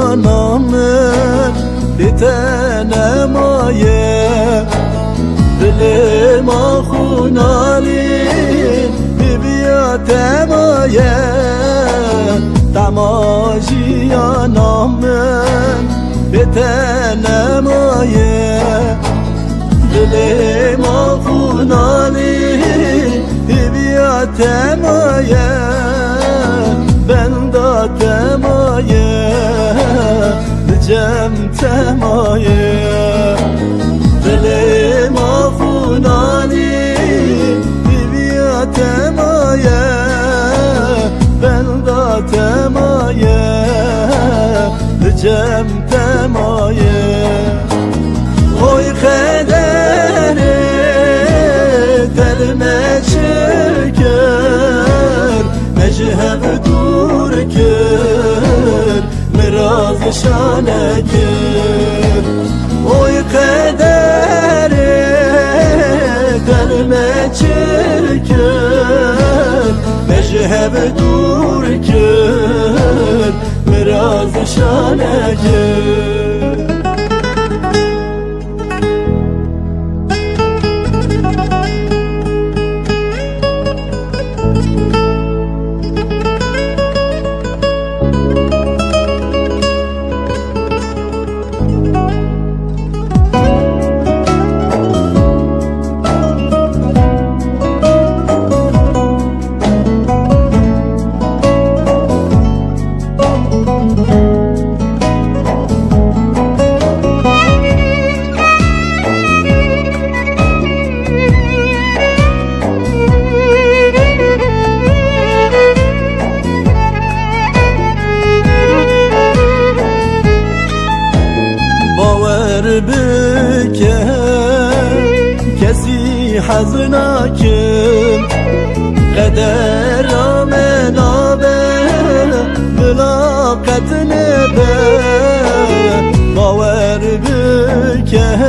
جیانامن بتنمایه دل ما خونالی بیا تمایه جیانامن بتنمایه دل ما خونالی بیا تمایه بندا تمایه جم تمایه دل ما خونالی بیا تمایه بندا تمایه جم تمایه oy kaderi telme çeker mecheb dur kır miraz şane kır oy kaderi telme çeker mecheb dur kır miraz şane kır بکن کسی حزناکم قدر آمنابه ملاقت نبه باور بکن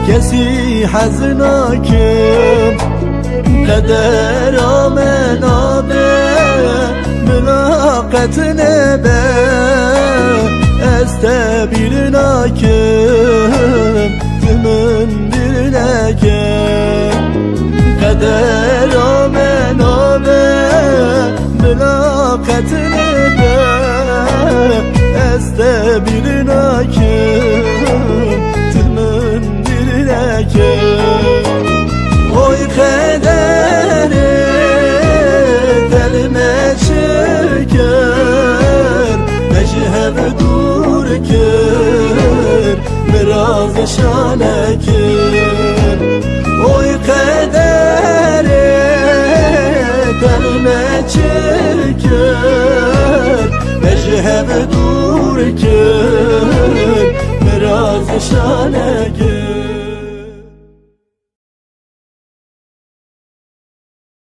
کسی حزناکم قدر آمنابه ملاقت نبه استبیرناکم تمن بیرناکم قدر آمنابه ملاقت نده استبیرناکم تمن بیرناکم oy kaderi telme çeker mecheb dur kır miraz şane kır oy kaderi telme çeker mecheb dur kır miraz şane kır